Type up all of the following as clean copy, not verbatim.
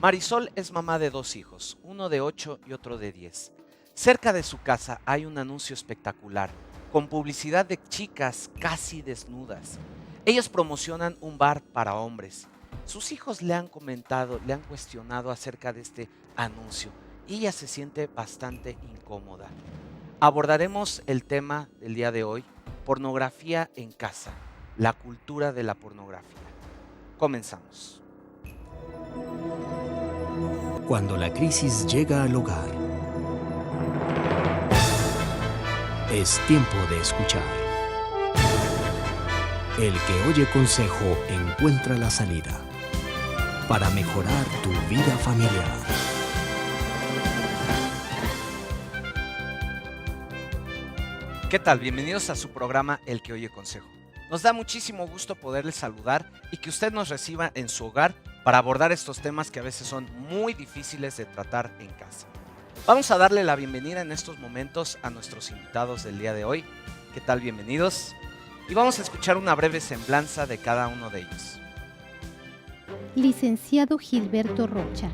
Marisol es mamá de dos hijos, uno de 8 y otro de 10. Cerca de su casa hay un anuncio espectacular, con publicidad de chicas casi desnudas. Ellos promocionan un bar para hombres. Sus hijos le han comentado, le han cuestionado acerca de este anuncio y ella se siente bastante incómoda. Abordaremos el tema del día de hoy, pornografía en casa, la cultura de la pornografía. Comenzamos. Cuando la crisis llega al hogar, es tiempo de escuchar. El que oye consejo encuentra la salida para mejorar tu vida familiar. ¿Qué tal? Bienvenidos a su programa El que oye consejo. Nos da muchísimo gusto poderles saludar y que usted nos reciba en su hogar para abordar estos temas que a veces son muy difíciles de tratar en casa. Vamos a darle la bienvenida en estos momentos a nuestros invitados del día de hoy. ¿Qué tal? Bienvenidos. Y vamos a escuchar una breve semblanza de cada uno de ellos. Licenciado Gilberto Rocha,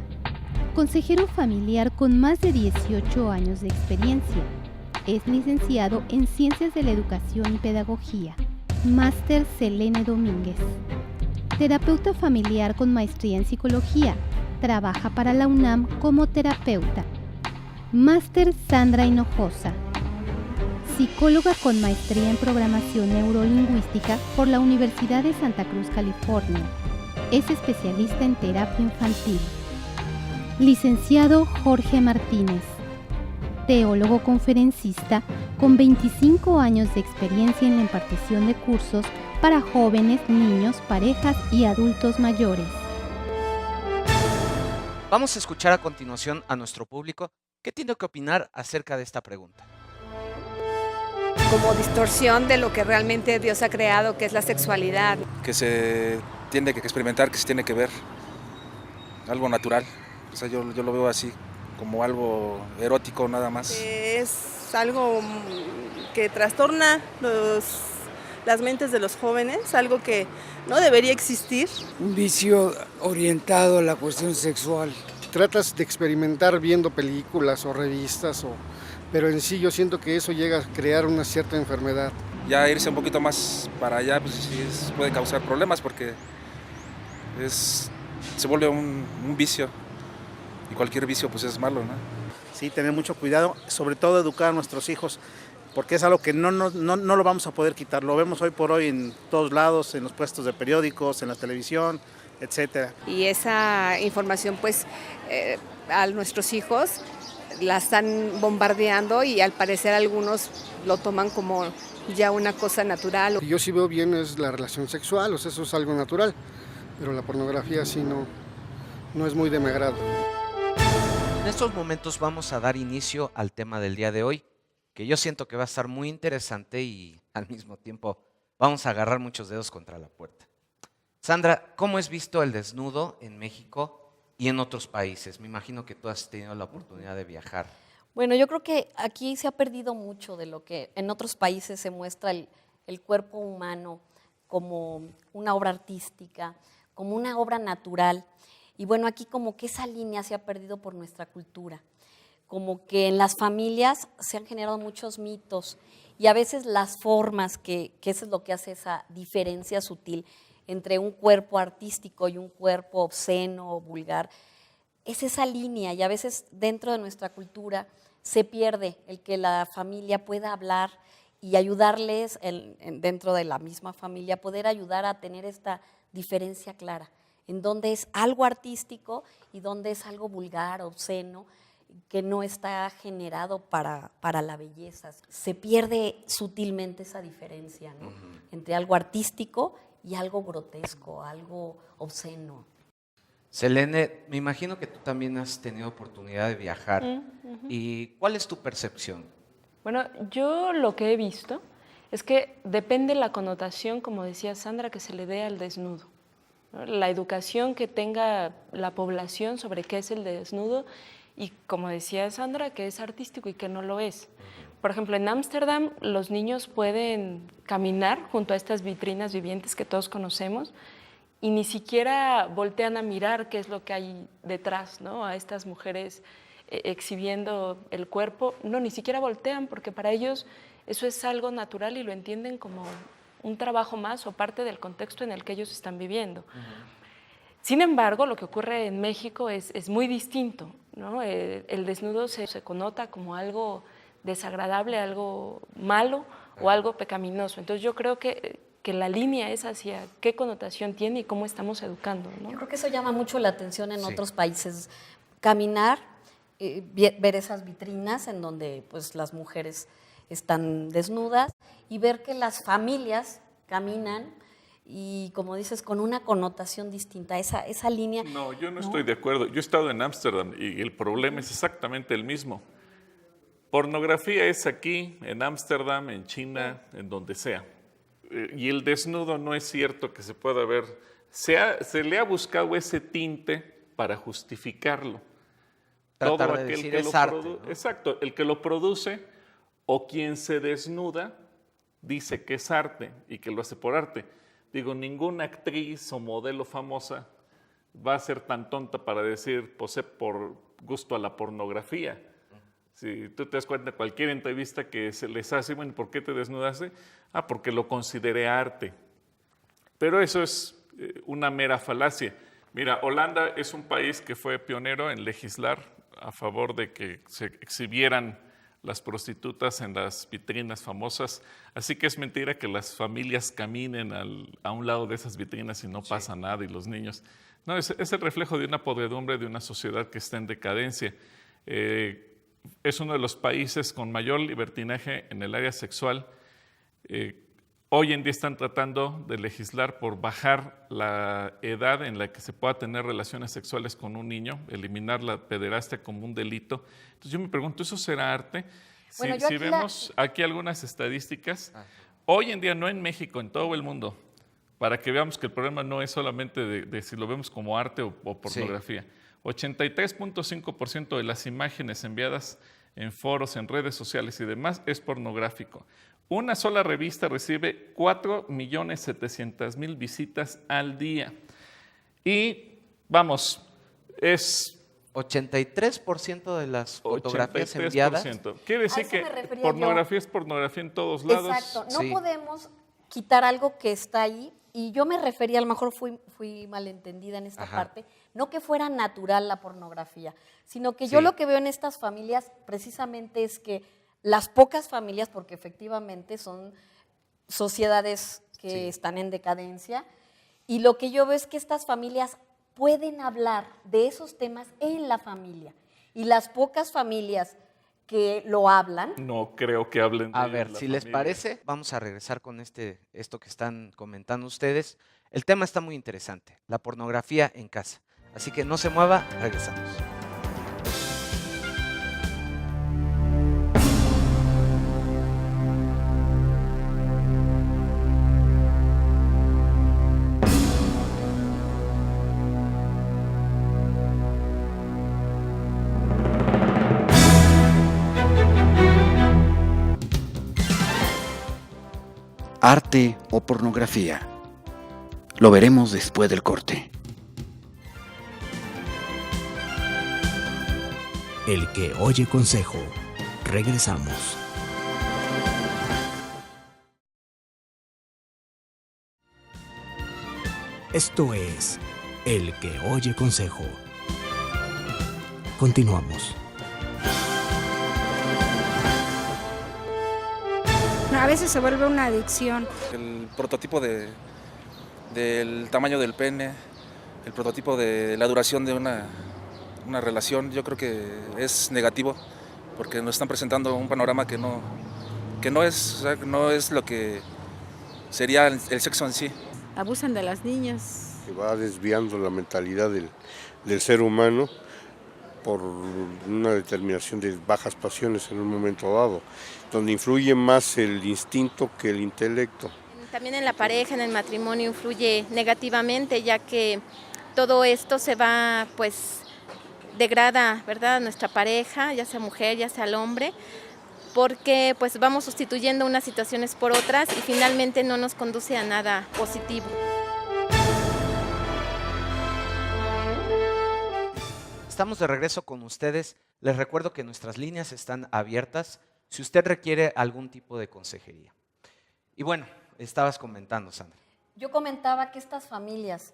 consejero familiar con más de 18 años de experiencia. Es licenciado en Ciencias de la Educación y Pedagogía. Máster Selene Domínguez. Terapeuta familiar con maestría en psicología. Trabaja para la UNAM como terapeuta. Máster Sandra Hinojosa. Psicóloga con maestría en programación neurolingüística por la Universidad de Santa Cruz, California. Es especialista en terapia infantil. Licenciado Jorge Martínez. Teólogo conferencista con 25 años de experiencia en la impartición de cursos para jóvenes, niños, parejas y adultos mayores. Vamos a escuchar a continuación a nuestro público que tiene que opinar acerca de esta pregunta. Como distorsión de lo que realmente Dios ha creado, que es la sexualidad. Que se tiene que experimentar, que se tiene que ver algo natural. O sea, yo lo veo así, como algo erótico nada más. Es algo que trastorna las mentes de los jóvenes, algo que no debería existir. Un vicio orientado a la cuestión sexual. Tratas de experimentar viendo películas o revistas, pero en sí yo siento que eso llega a crear una cierta enfermedad. Ya irse un poquito más para allá pues sí puede causar problemas porque se vuelve un vicio y cualquier vicio pues es malo, ¿no? Sí, tener mucho cuidado, sobre todo educar a nuestros hijos, porque es algo que no lo vamos a poder quitar. Lo vemos hoy por hoy en todos lados, en los puestos de periódicos, en la televisión, etcétera. Y esa información pues a nuestros hijos la están bombardeando y al parecer algunos lo toman como ya una cosa natural. Lo que yo sí veo bien es la relación sexual, o sea, eso es algo natural, pero la pornografía sí no es muy de mi agrado. En estos momentos vamos a dar inicio al tema del día de hoy, que yo siento que va a estar muy interesante y al mismo tiempo vamos a agarrar muchos dedos contra la puerta. Sandra, ¿cómo es visto el desnudo en México y en otros países? Me imagino que tú has tenido la oportunidad de viajar. Bueno, yo creo que aquí se ha perdido mucho de lo que en otros países se muestra el cuerpo humano como una obra artística, como una obra natural. Y bueno, aquí como que esa línea se ha perdido por nuestra cultura. Como que en las familias se han generado muchos mitos y a veces las formas, que eso es lo que hace esa diferencia sutil entre un cuerpo artístico y un cuerpo obsceno o vulgar, es esa línea y a veces dentro de nuestra cultura se pierde el que la familia pueda hablar y ayudarles dentro de la misma familia, poder ayudar a tener esta diferencia clara, en donde es algo artístico y donde es algo vulgar, obsceno, que no está generado para la belleza. Se pierde sutilmente esa diferencia, ¿no? Entre algo artístico y algo grotesco, algo obsceno. Selene, me imagino que tú también has tenido oportunidad de viajar. ¿Y cuál es tu percepción? Bueno, yo lo que he visto es que depende la connotación, como decía Sandra, que se le dé al desnudo, ¿no? La educación que tenga la población sobre qué es el desnudo y, como decía Sandra, que es artístico y que no lo es. Por ejemplo, en Ámsterdam los niños pueden caminar junto a estas vitrinas vivientes que todos conocemos y ni siquiera voltean a mirar qué es lo que hay detrás, ¿no? A estas mujeres exhibiendo el cuerpo, no, ni siquiera voltean, porque para ellos eso es algo natural y lo entienden como un trabajo más o parte del contexto en el que ellos están viviendo. Sin embargo, lo que ocurre en México es muy distinto, ¿no? El desnudo se connota como algo desagradable, algo malo o algo pecaminoso. Entonces yo creo que la línea es hacia qué connotación tiene y cómo estamos educando, ¿no? Yo creo que eso llama mucho la atención en otros países. Caminar, ver esas vitrinas en donde pues, las mujeres están desnudas y ver que las familias caminan y, como dices, con una connotación distinta, esa línea. No, yo no estoy de acuerdo. Yo he estado en Ámsterdam y el problema es exactamente el mismo. Pornografía es aquí, en Ámsterdam, en China, en donde sea. Y el desnudo no es cierto que se pueda ver. Se le ha buscado ese tinte para justificarlo. Tratar Todo de aquel decir que es lo arte, ¿no? Exacto, el que lo produce o quien se desnuda dice que es arte y que lo hace por arte. Digo, ninguna actriz o modelo famosa va a ser tan tonta para decir posee por gusto a la pornografía. Si tú te das cuenta, cualquier entrevista que se les hace, bueno, ¿por qué te desnudaste? Ah, porque lo consideré arte. Pero eso es una mera falacia. Mira, Holanda es un país que fue pionero en legislar a favor de que se exhibieran las prostitutas en las vitrinas famosas. Así que es mentira que las familias caminen a un lado de esas vitrinas y no pasa nada y los niños. No, es el reflejo de una podredumbre de una sociedad que está en decadencia. Es uno de los países con mayor libertinaje en el área sexual. Hoy en día están tratando de legislar por bajar la edad en la que se pueda tener relaciones sexuales con un niño, eliminar la pederastia como un delito. Entonces yo me pregunto, ¿eso será arte? Bueno, si vemos aquí algunas estadísticas, hoy en día no en México, en todo el mundo, para que veamos que el problema no es solamente de si lo vemos como arte o pornografía. 83.5% de las imágenes enviadas en foros, en redes sociales y demás es pornográfico. Una sola revista recibe 4.700.000 visitas al día. Y vamos, es 83% de las fotografías 83%. Enviadas. Quiere decir que pornografía es pornografía en todos lados. Exacto, no podemos quitar algo que está ahí. Y yo me refería, a lo mejor fui malentendida en esta parte, no que fuera natural la pornografía, sino que yo lo que veo en estas familias precisamente es que las pocas familias, porque efectivamente son sociedades que están en decadencia, y lo que yo veo es que estas familias pueden hablar de esos temas en la familia, y las pocas familias que lo hablan. No creo que hablen de A ver, si les parece, vamos a regresar con esto que están comentando ustedes. El tema está muy interesante, la pornografía en casa. Así que no se mueva, regresamos. Arte o pornografía. Lo veremos después del corte. El que oye consejo. Regresamos. Esto es El que oye consejo. Continuamos. A veces se vuelve una adicción. El prototipo del tamaño del pene, el prototipo de la duración de una relación, yo creo que es negativo, porque nos están presentando un panorama que no es lo que sería el sexo en sí. Abusan de las niñas. Que va desviando la mentalidad del ser humano por una determinación de bajas pasiones en un momento dado, donde influye más el instinto que el intelecto. También en la pareja, en el matrimonio, influye negativamente, ya que todo esto se va, pues, degrada, ¿verdad?, a nuestra pareja, ya sea mujer, ya sea el hombre, porque pues vamos sustituyendo unas situaciones por otras y finalmente no nos conduce a nada positivo. estamos de regreso con ustedes. Les recuerdo que nuestras líneas están abiertas si usted requiere algún tipo de consejería. Y bueno, estabas comentando, Sandra. Yo comentaba que estas familias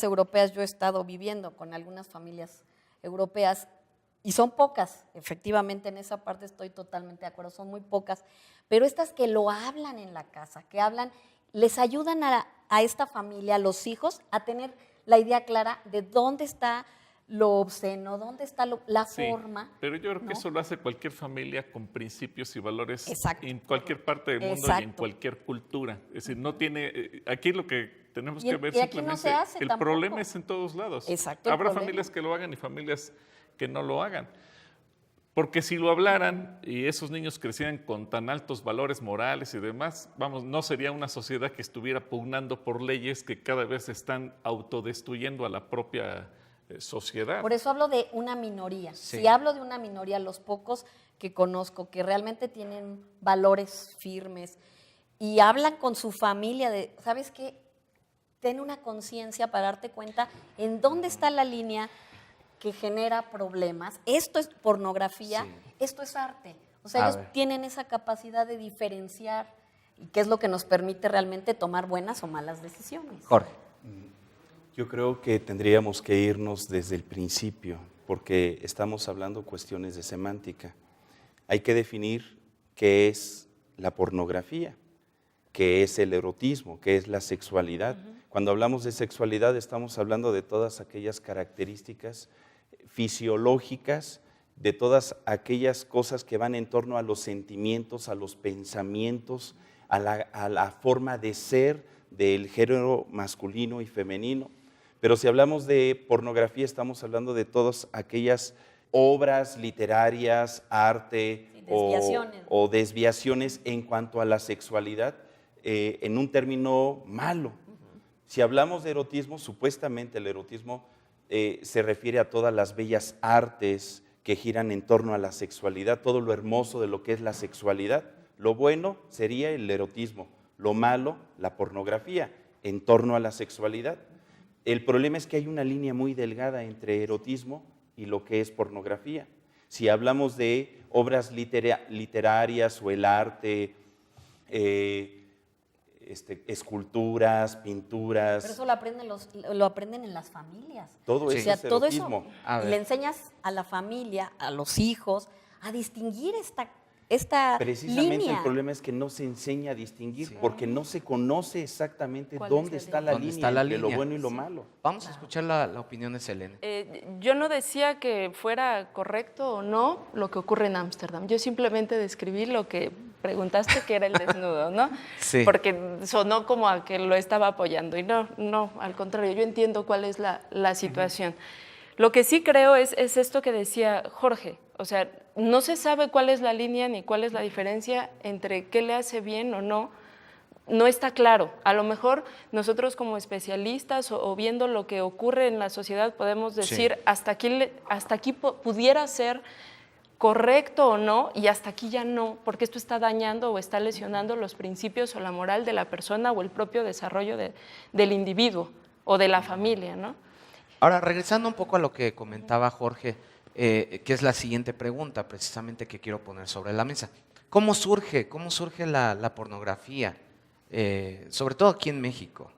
europeas, yo he estado viviendo con algunas familias europeas y son pocas, efectivamente en esa parte estoy totalmente de acuerdo, son muy pocas, pero estas que lo hablan en la casa, que hablan, les ayudan a esta familia, a los hijos, a tener la idea clara de dónde está lo obsceno, dónde está la forma. Pero yo creo que eso lo hace cualquier familia con principios y valores en cualquier parte del mundo y en cualquier cultura. Es decir, no tiene, aquí lo que tenemos que ver simplemente, el problema es en todos lados. Habrá familias que lo hagan y familias que no lo hagan. Porque si lo hablaran y esos niños crecieran con tan altos valores morales y demás, vamos, no sería una sociedad que estuviera pugnando por leyes que cada vez están autodestruyendo a la propia sociedad. Por eso hablo de una minoría. Sí. Si hablo de una minoría, los pocos que conozco que realmente tienen valores firmes y hablan con su familia de, ¿sabes qué? Ten una conciencia para darte cuenta en dónde está la línea que genera problemas. Esto es pornografía, esto es arte. O sea, ellos tienen esa capacidad de diferenciar y qué es lo que nos permite realmente tomar buenas o malas decisiones. Jorge. Yo creo que tendríamos que irnos desde el principio, porque estamos hablando cuestiones de semántica. Hay que definir qué es la pornografía, qué es el erotismo, qué es la sexualidad. Cuando hablamos de sexualidad estamos hablando de todas aquellas características fisiológicas, de todas aquellas cosas que van en torno a los sentimientos, a los pensamientos, a la forma de ser del género masculino y femenino. Pero si hablamos de pornografía, estamos hablando de todas aquellas obras literarias, arte o desviaciones en cuanto a la sexualidad, en un término malo. Si hablamos de erotismo, supuestamente el erotismo se refiere a todas las bellas artes que giran en torno a la sexualidad, todo lo hermoso de lo que es la sexualidad. Lo bueno sería el erotismo, lo malo, la pornografía, en torno a la sexualidad. El problema es que hay una línea muy delgada entre erotismo y lo que es pornografía. Si hablamos de obras literarias o el arte, esculturas, pinturas. Pero eso lo aprenden en las familias. Todo eso es erotismo. Todo eso le enseñas a la familia, a los hijos, a distinguir esta Precisamente línea. El problema es que no se enseña a distinguir porque no se conoce exactamente dónde está la línea entre lo bueno y lo malo. Vamos a escuchar la opinión de Selene. Yo no decía que fuera correcto o no lo que ocurre en Ámsterdam. Yo simplemente describí lo que preguntaste, que era el desnudo, ¿no? Sí. Porque sonó como a que lo estaba apoyando. Y no, al contrario, yo entiendo cuál es la situación. Lo que sí creo es esto que decía Jorge. O sea, no se sabe cuál es la línea ni cuál es la diferencia entre qué le hace bien o no. No está claro. A lo mejor nosotros como especialistas o viendo lo que ocurre en la sociedad podemos decir hasta aquí pudiera ser correcto o no, y hasta aquí ya no, porque esto está dañando o está lesionando los principios o la moral de la persona o el propio desarrollo del individuo o de la familia, ¿no? Ahora, regresando un poco a lo que comentaba Jorge, que es la siguiente pregunta precisamente que quiero poner sobre la mesa. ¿Cómo surge la pornografía, sobre todo aquí en México?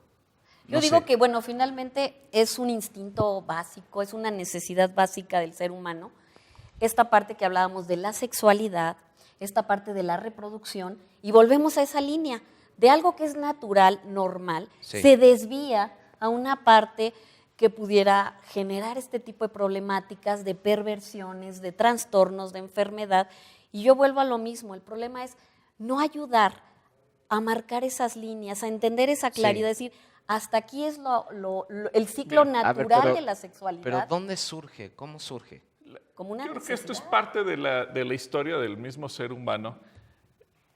Yo digo que, bueno, finalmente es un instinto básico, es una necesidad básica del ser humano. Esta parte que hablábamos de la sexualidad, esta parte de la reproducción, y volvemos a esa línea de algo que es natural, normal, se desvía a una parte que pudiera generar este tipo de problemáticas, de perversiones, de trastornos, de enfermedad. Y yo vuelvo a lo mismo, el problema es no ayudar a marcar esas líneas, a entender esa claridad, decir, hasta aquí es el ciclo natural de la sexualidad. Pero ¿dónde surge? ¿Cómo surge? Como una Creo que esto es parte de la historia del mismo ser humano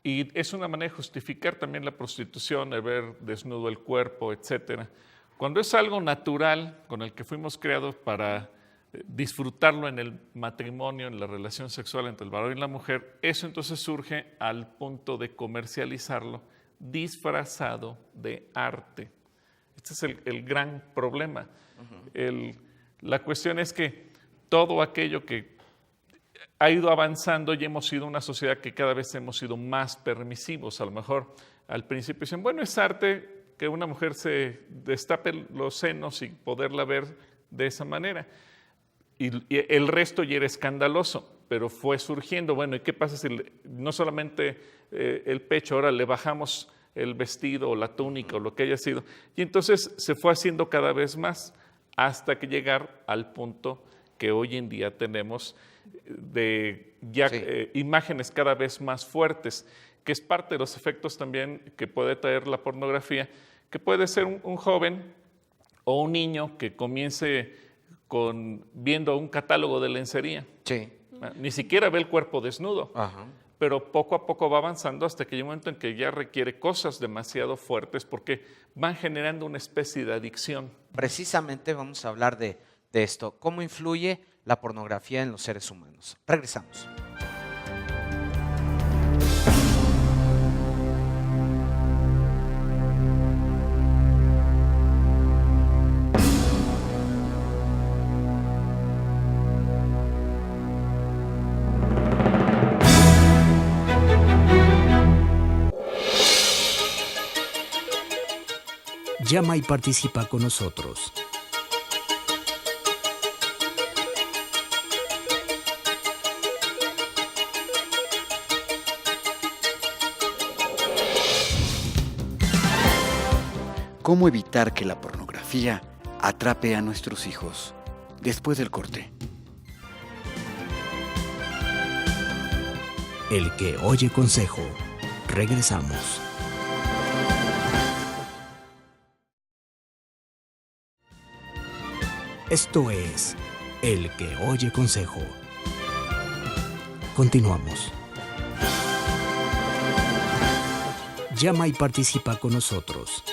y es una manera de justificar también la prostitución, de ver desnudo el cuerpo, etcétera. Cuando es algo natural con el que fuimos creados para disfrutarlo en el matrimonio, en la relación sexual entre el varón y la mujer, eso entonces surge al punto de comercializarlo disfrazado de arte. Este es el gran problema. La cuestión es que todo aquello que ha ido avanzando y hemos sido una sociedad que cada vez hemos sido más permisivos. A lo mejor al principio dicen, bueno, es arte que una mujer se destape los senos y poderla ver de esa manera. Y el resto ya era escandaloso, pero fue surgiendo. Bueno, ¿y qué pasa si no solamente el pecho, ahora le bajamos el vestido o la túnica o lo que haya sido? Y entonces se fue haciendo cada vez más hasta que llegar al punto que hoy en día tenemos de ya imágenes cada vez más fuertes, que es parte de los efectos también que puede traer la pornografía, que puede ser un joven o un niño que comience viendo un catálogo de lencería. Sí. Ni siquiera ve el cuerpo desnudo, Ajá. pero poco a poco va avanzando hasta que llega un momento en que ya requiere cosas demasiado fuertes porque van generando una especie de adicción. Precisamente vamos a hablar de esto, cómo influye la pornografía en los seres humanos. Regresamos. Llama y participa con nosotros. ¿Cómo evitar que la pornografía atrape a nuestros hijos? Después del corte. El que oye consejo. Regresamos. Esto es El que oye consejo. Continuamos. Llama y participa con nosotros.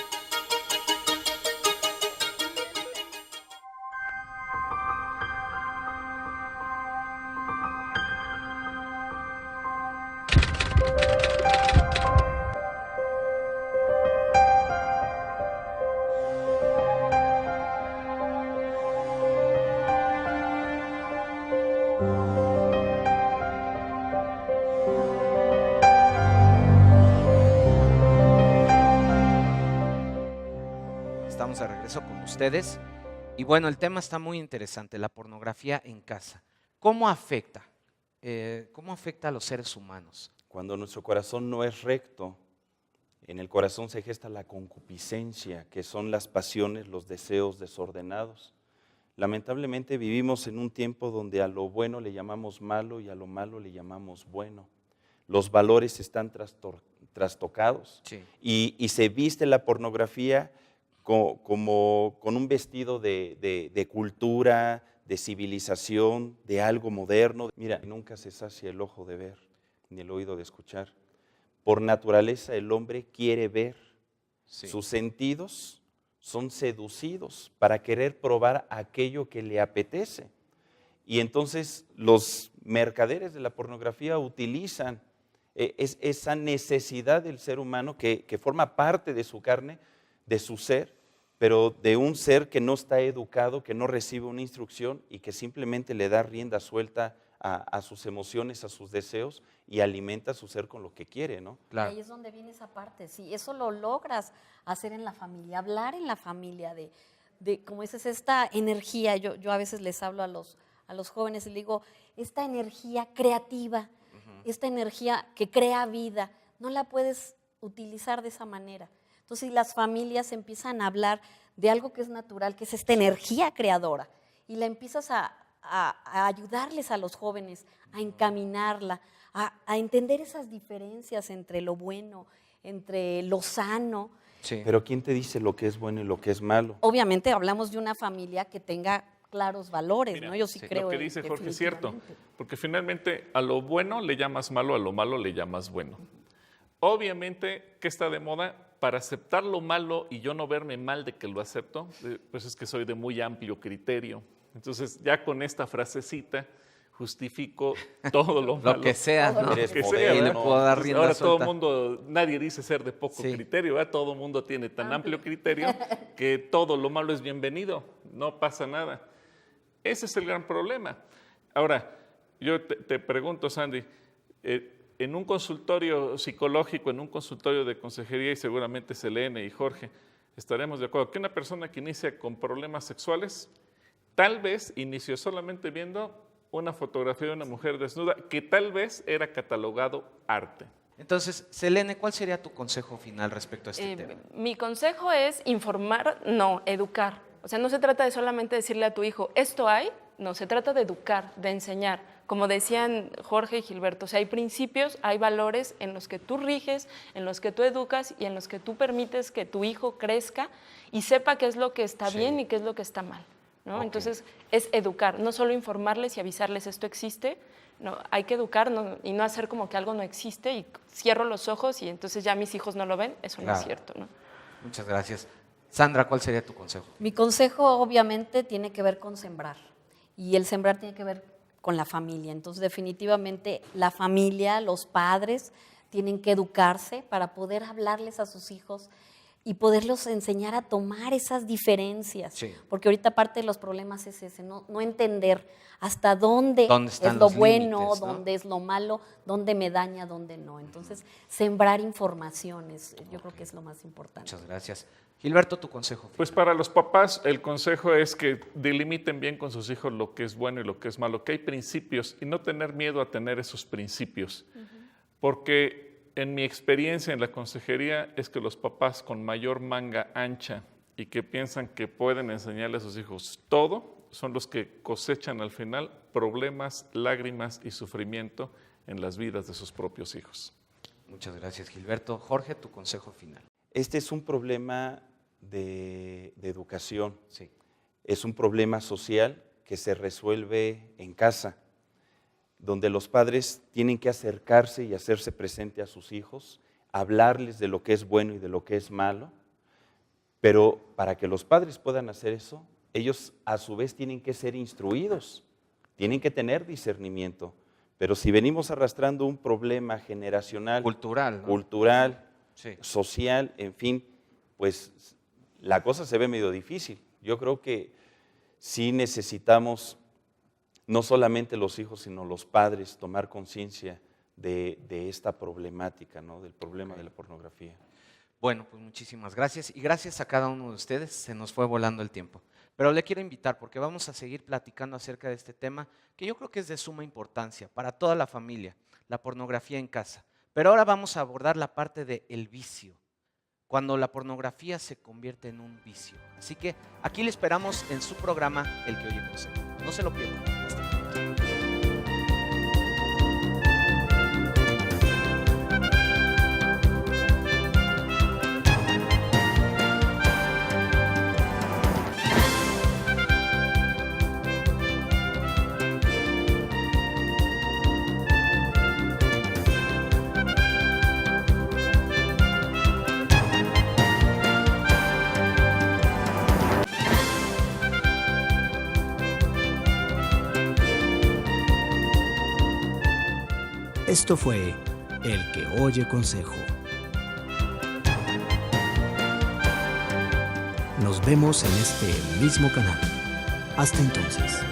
Estamos de regreso con ustedes. Y bueno, el tema está muy interesante, la pornografía en casa. ¿Cómo afecta? ¿Cómo afecta a los seres humanos? Cuando nuestro corazón no es recto, en el corazón se gesta la concupiscencia, que son las pasiones, los deseos desordenados. Lamentablemente vivimos en un tiempo donde a lo bueno le llamamos malo y a lo malo le llamamos bueno. Los valores están trastocados y se viste la pornografía como con un vestido de cultura, de civilización, de algo moderno. Mira, nunca se sacia el ojo de ver, ni el oído de escuchar. Por naturaleza el hombre quiere ver. Sus sentidos son seducidos para querer probar aquello que le apetece. Y entonces los mercaderes de la pornografía utilizan esa necesidad del ser humano que forma parte de su carne, de su ser, pero de un ser que no está educado, que no recibe una instrucción y que simplemente le da rienda suelta a sus emociones, a sus deseos y alimenta a su ser con lo que quiere, ¿no? Claro. Ahí es donde viene esa parte, sí, eso lo logras hacer en la familia, hablar en la familia de como dices, esta energía, yo a veces les hablo a los jóvenes y les digo, esta energía creativa, esta energía que crea vida, no la puedes utilizar de esa manera. Entonces, si las familias empiezan a hablar de algo que es natural, que es esta energía creadora, y la empiezas a ayudarles a los jóvenes, a encaminarla, a entender esas diferencias entre lo bueno, entre lo sano. Sí. Pero ¿quién te dice lo que es bueno y lo que es malo? Obviamente hablamos de una familia que tenga claros valores, Mira, ¿no? Yo sí creo. Lo que dice Jorge es cierto, porque finalmente a lo bueno le llamas malo, a lo malo le llamas bueno. Obviamente, ¿qué está de moda? Para aceptar lo malo y yo no verme mal de que lo acepto, pues es que soy de muy amplio criterio. Entonces, ya con esta frasecita justifico todo lo malo. Lo que sea, ¿no? Lo que sea, y le puedo dar rienda ahora suelta. todo el mundo, nadie dice ser de poco criterio, ¿verdad? Todo el mundo tiene tan amplio criterio que todo lo malo es bienvenido, no pasa nada. Ese es el gran problema. Ahora, yo te pregunto, Sandy, en un consultorio psicológico, en un consultorio de consejería, y seguramente Selene y Jorge estaremos de acuerdo, que una persona que inicia con problemas sexuales, tal vez inició solamente viendo una fotografía de una mujer desnuda, que tal vez era catalogado arte. Entonces, Selene, ¿cuál sería tu consejo final respecto a este tema? Mi consejo es informar, no, educar. O sea, no se trata de solamente decirle a tu hijo, esto hay, no, se trata de educar, de enseñar. Como decían Jorge y Gilberto, o sea, hay principios, hay valores en los que tú riges, en los que tú educas y en los que tú permites que tu hijo crezca y sepa qué es lo que está bien y qué es lo que está mal, ¿no? Okay. Entonces, es educar, no solo informarles y avisarles esto existe, no, hay que educar y no hacer como que algo no existe y cierro los ojos y entonces ya mis hijos no lo ven, eso no es cierto, ¿no? Muchas gracias. Sandra, ¿cuál sería tu consejo? Mi consejo obviamente tiene que ver con sembrar y el sembrar tiene que ver con la familia. Entonces definitivamente la familia, los padres tienen que educarse para poder hablarles a sus hijos y poderlos enseñar a tomar esas diferencias. Sí. Porque ahorita parte de los problemas es ese, no entender hasta dónde es lo bueno, límites, ¿no? Dónde es lo malo, dónde me daña, dónde no. Entonces, sembrar informaciones, yo creo que es lo más importante. Muchas gracias. Gilberto, tu consejo. Pues para los papás, el consejo es que delimiten bien con sus hijos lo que es bueno y lo que es malo, que hay principios y no tener miedo a tener esos principios. Porque en mi experiencia en la consejería es que los papás con mayor manga ancha y que piensan que pueden enseñarle a sus hijos todo, son los que cosechan al final problemas, lágrimas y sufrimiento en las vidas de sus propios hijos. Muchas gracias, Gilberto. Jorge, tu consejo final. Este es un problema de educación, sí. Es un problema social que se resuelve en casa, donde los padres tienen que acercarse y hacerse presente a sus hijos, hablarles de lo que es bueno y de lo que es malo, pero para que los padres puedan hacer eso, ellos a su vez tienen que ser instruidos, tienen que tener discernimiento, pero si venimos arrastrando un problema generacional, cultural, ¿no? Cultural, sí. Social, en fin, pues la cosa se ve medio difícil. Yo creo que sí necesitamos, no solamente los hijos, sino los padres, tomar conciencia de esta problemática, ¿no? Del problema de la pornografía. Bueno, pues muchísimas gracias y gracias a cada uno de ustedes, se nos fue volando el tiempo. Pero le quiero invitar porque vamos a seguir platicando acerca de este tema que yo creo que es de suma importancia para toda la familia, la pornografía en casa. Pero ahora vamos a abordar la parte del vicio, cuando la pornografía se convierte en un vicio. Así que aquí le esperamos en su programa El que oye consejo. No se lo pierdan. Esto fue El que oye consejo. Nos vemos en este mismo canal. Hasta entonces.